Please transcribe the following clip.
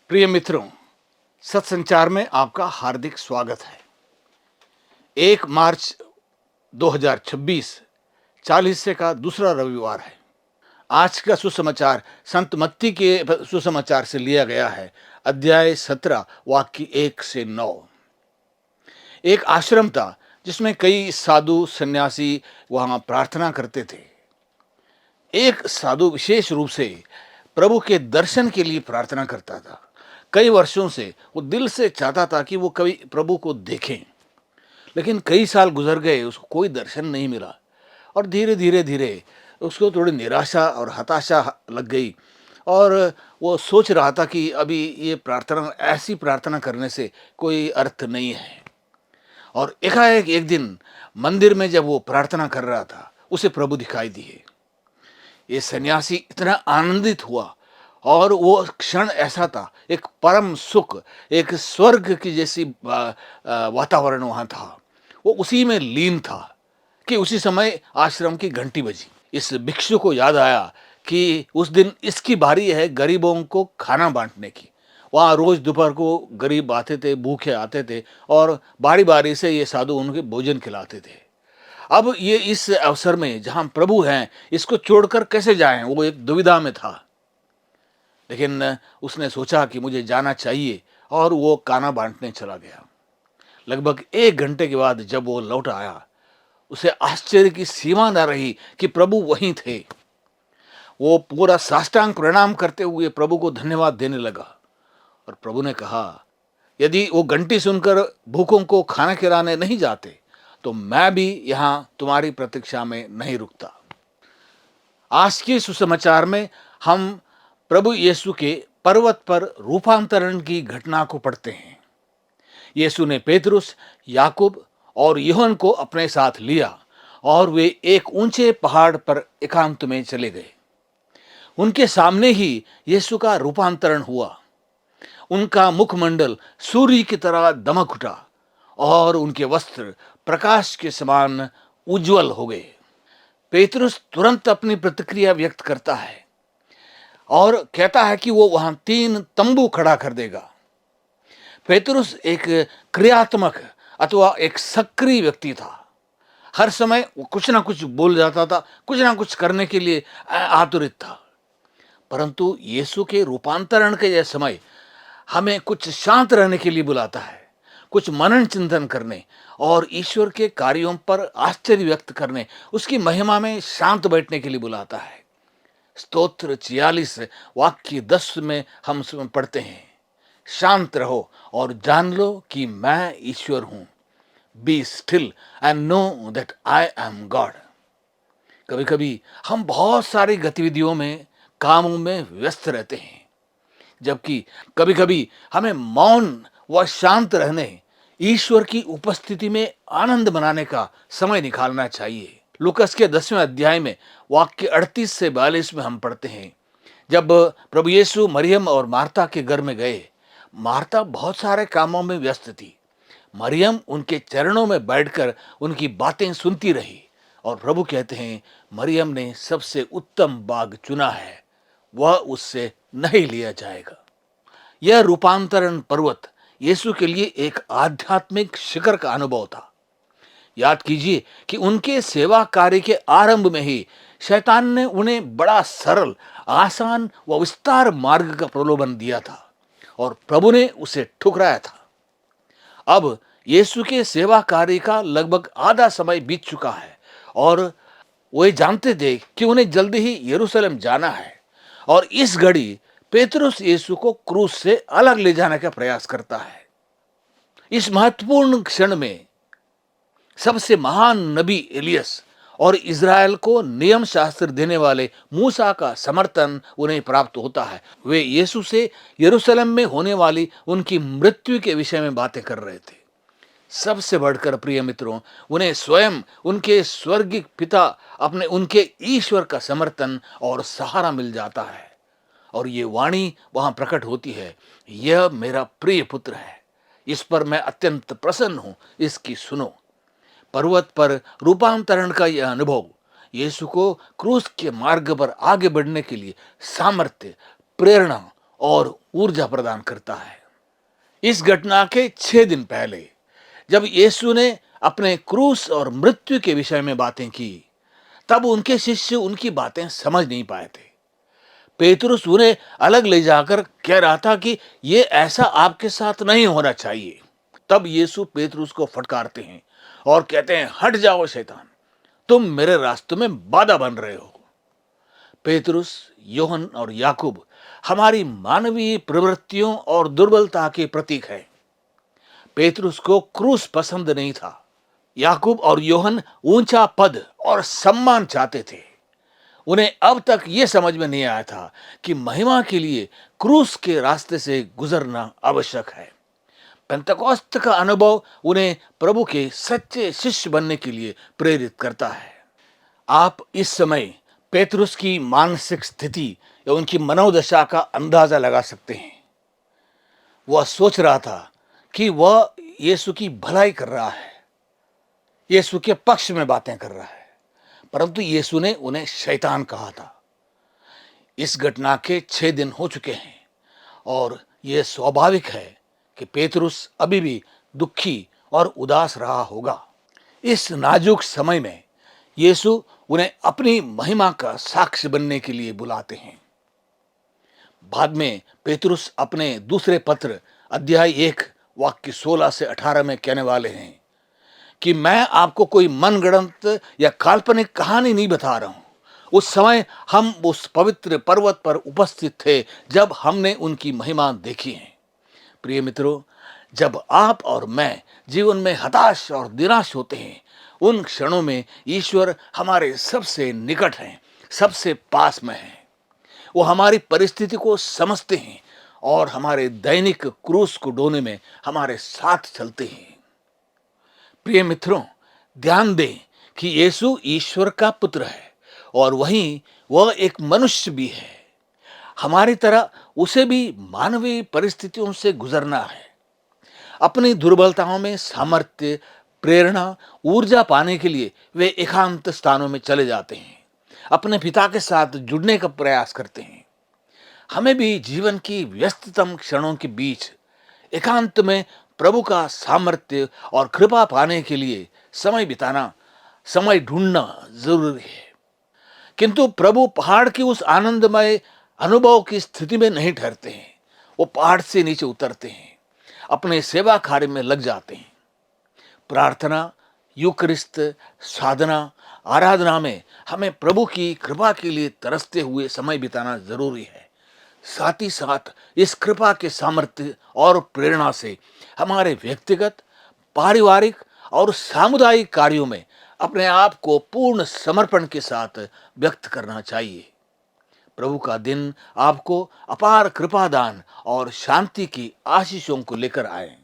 प्रिय मित्रों, सत्संचार में आपका हार्दिक स्वागत है। 1 मार्च 2026 चालीसे का दूसरा रविवार है। आज का सुसमाचार संत मत्ती के सुसमाचार से लिया गया है। अध्याय 17 वाक्य 1 से 9। एक आश्रम था जिसमें कई साधु सन्यासी वहां प्रार्थना करते थे। एक साधु विशेष रूप से प्रभु के दर्शन के लिए प्रार्थना करता था। कई वर्षों से वो दिल से चाहता था कि वो कभी प्रभु को देखें, लेकिन कई साल गुजर गए, उसको कोई दर्शन नहीं मिला। और धीरे धीरे धीरे उसको थोड़ी निराशा और हताशा लग गई। और वो सोच रहा था कि अभी ये प्रार्थना, ऐसी प्रार्थना करने से कोई अर्थ नहीं है। और एकाएक एक दिन मंदिर में जब वो प्रार्थना कर रहा था, उसे प्रभु दिखाई दिए। ये सन्यासी इतना आनंदित हुआ और वो क्षण ऐसा था, एक परम सुख, एक स्वर्ग की जैसी वातावरण वहां था। वो उसी में लीन था कि उसी समय आश्रम की घंटी बजी। इस भिक्षु को याद आया कि उस दिन इसकी बारी है गरीबों को खाना बांटने की। वहाँ रोज दोपहर को गरीब आते थे, भूखे आते थे और बारी बारी से ये साधु उनके भोजन खिलाते थे। अब ये इस अवसर में जहां प्रभु हैं, इसको छोड़कर कैसे जाएं, वो एक दुविधा में था। लेकिन उसने सोचा कि मुझे जाना चाहिए और वो खाना बांटने चला गया। लगभग 1 घंटे के बाद जब वो लौट आया, उसे आश्चर्य की सीमा न रही कि प्रभु वहीं थे। वो पूरा साष्टांग प्रणाम करते हुए प्रभु को धन्यवाद देने लगा। और प्रभु ने कहा, यदि वो घंटी सुनकर भूखों को खाना खिलाने नहीं जाते तो मैं भी यहां तुम्हारी प्रतीक्षा में नहीं रुकता। आज के सुसमाचार में हम प्रभु यीशु के पर्वत पर रूपांतरण की घटना को पढ़ते हैं। यीशु ने पेतरुस, याकूब और यूहन्ना को अपने साथ लिया और वे एक ऊंचे पहाड़ पर एकांत में चले गए। उनके सामने ही यीशु का रूपांतरण हुआ। उनका मुखमंडल सूर्य की तरह दमक उठा और उनके वस्त्र प्रकाश के समान उज्जवल हो गए। पेतरुस तुरंत अपनी प्रतिक्रिया व्यक्त करता है और कहता है कि वो वहां 3 तंबू खड़ा कर देगा। पेतरुस एक क्रियात्मक अथवा एक सक्रिय व्यक्ति था। हर समय वो कुछ ना कुछ बोल जाता था, कुछ ना कुछ करने के लिए आतुरित था। परंतु यीशु के रूपांतरण के यह समय हमें कुछ शांत रहने के लिए बुलाता है, कुछ मनन चिंतन करने और ईश्वर के कार्यों पर आश्चर्य व्यक्त करने, उसकी महिमा में शांत बैठने के लिए बुलाता है। स्तोत्र 46 वाक्य 10 में हम पढ़ते हैं, शांत रहो और जान लो कि मैं ईश्वर हूं। Be still and know that I am God. कभी कभी हम बहुत सारी गतिविधियों में, कामों में व्यस्त रहते हैं, जबकि कभी कभी हमें मौन व शांत रहने, ईश्वर की उपस्थिति में आनंद मनाने का समय निकालना चाहिए। लूकस के 10वें अध्याय में वाक्य 38 से 42 में हम पढ़ते हैं, जब प्रभु यीशु मरियम और मार्ता के घर में गए, मार्ता बहुत सारे कामों में व्यस्त थी। मरियम उनके चरणों में बैठकर उनकी बातें सुनती रही। और प्रभु कहते हैं, मरियम ने सबसे उत्तम भाग चुना है, वह उससे नहीं लिया जाएगा। यह रूपांतरण पर्वत यीशु के लिए एक आध्यात्मिक शिखर का अनुभव था। याद कीजिए कि उनके सेवा कार्य के आरंभ में ही शैतान ने उन्हें बड़ा सरल, आसान व विस्तार मार्ग का प्रलोभन दिया था और प्रभु ने उसे ठुकराया था। अब यीशु के सेवा कार्य का लगभग आधा समय बीत चुका है और वे जानते थे कि उन्हें जल्दी ही यरूशलेम जाना है। और इस घड़ी पेतरुस यीशु को क्रूस से अलग ले जाने का प्रयास करता है। इस महत्वपूर्ण क्षण में सबसे महान नबी एलियस और इज़राइल को नियम शास्त्र देने वाले मूसा का समर्थन उन्हें प्राप्त होता है। वे यीशु से यरूशलेम में होने वाली उनकी मृत्यु के विषय में बातें कर रहे थे। सबसे बढ़कर प्रिय मित्रों, उन्हें स्वयं उनके स्वर्गीय पिता, अपने उनके ईश्वर का समर्थन और सहारा मिल जाता है। और ये वाणी वहां प्रकट होती है, यह मेरा प्रिय पुत्र है, इस पर मैं अत्यंत प्रसन्न हूं, इसकी सुनो। पर्वत पर रूपांतरण का यह अनुभव यीशु को क्रूस के मार्ग पर आगे बढ़ने के लिए सामर्थ्य, प्रेरणा और ऊर्जा प्रदान करता है। इस घटना के 6 दिन पहले जब यीशु ने अपने क्रूस और मृत्यु के विषय में बातें की, तब उनके शिष्य उनकी बातें समझ नहीं पाए थे। पेतरुस उन्हें अलग ले जाकर कह रहा था कि ये ऐसा आपके साथ नहीं होना चाहिए। तब यीशु पेतरुस को फटकारते हैं और कहते हैं, हट जाओ शैतान, तुम मेरे रास्ते में बाधा बन रहे हो। पेतरुस, योहन और याकूब हमारी मानवीय प्रवृत्तियों और दुर्बलता के प्रतीक है। पेतरुस को क्रूस पसंद नहीं था। याकूब और योहन ऊंचा पद और सम्मान चाहते थे। उन्हें अब तक यह समझ में नहीं आया था कि महिमा के लिए क्रूस के रास्ते से गुजरना आवश्यक है। पेंतकोस्त का अनुभव उन्हें प्रभु के सच्चे शिष्य बनने के लिए प्रेरित करता है। आप इस समय पेतरुस की मानसिक स्थिति या उनकी मनोदशा का अंदाजा लगा सकते हैं। वह सोच रहा था कि वह यीशु की भलाई कर रहा है, यीशु के पक्ष में बातें कर रहा है, परंतु यीशु ने उन्हें शैतान कहा था। इस घटना के 6 दिन हो चुके हैं और यह स्वाभाविक है कि पेतरुस अभी भी दुखी और उदास रहा होगा। इस नाजुक समय में यीशु उन्हें अपनी महिमा का साक्ष्य बनने के लिए बुलाते हैं। बाद में पेतरुस अपने दूसरे पत्र अध्याय 1 वाक्य 16 से 18 में कहने वाले हैं कि मैं आपको कोई मनगढ़ंत या काल्पनिक कहानी नहीं बता रहा हूं। उस समय हम उस पवित्र पर्वत पर उपस्थित थे जब हमने उनकी महिमा देखी है। प्रिय मित्रों, जब आप और मैं जीवन में हताश और निराश होते हैं, उन क्षणों में ईश्वर हमारे सबसे निकट हैं, सबसे पास में हैं। वो हमारी परिस्थिति को समझते हैं और हमारे दैनिक क्रूस को ढोने में हमारे साथ चलते हैं। प्रिय मित्रों, ध्यान दें कि यीशु ईश्वर का पुत्र है और वहीं वह एक मनुष्य भी है। हमारी तरह उसे भी मानवीय परिस्थितियों से गुजरना है। अपनी दुर्बलताओं में सामर्थ्य, प्रेरणा, ऊर्जा पाने के लिए वे एकांत स्थानों में चले जाते हैं, अपने पिता के साथ जुड़ने का प्रयास करते हैं। हमें भी जीवन की व्यस्ततम क्षणों के बीच एकांत में प्रभु का सामर्थ्य और कृपा पाने के लिए समय ढूंढना जरूरी है। किंतु प्रभु पहाड़ की उस आनंदमय अनुभव की स्थिति में नहीं ठहरते हैं। वो पहाड़ से नीचे उतरते हैं, अपने सेवा कार्य में लग जाते हैं। प्रार्थना, यूकरिस्त, साधना, आराधना में हमें प्रभु की कृपा के लिए तरसते हुए समय बिताना जरूरी है। साथ ही साथ इस कृपा के सामर्थ्य और प्रेरणा से हमारे व्यक्तिगत, पारिवारिक और सामुदायिक कार्यों में अपने आप को पूर्ण समर्पण के साथ व्यक्त करना चाहिए। प्रभु का दिन आपको अपार कृपादान और शांति की आशीषों को लेकर आए।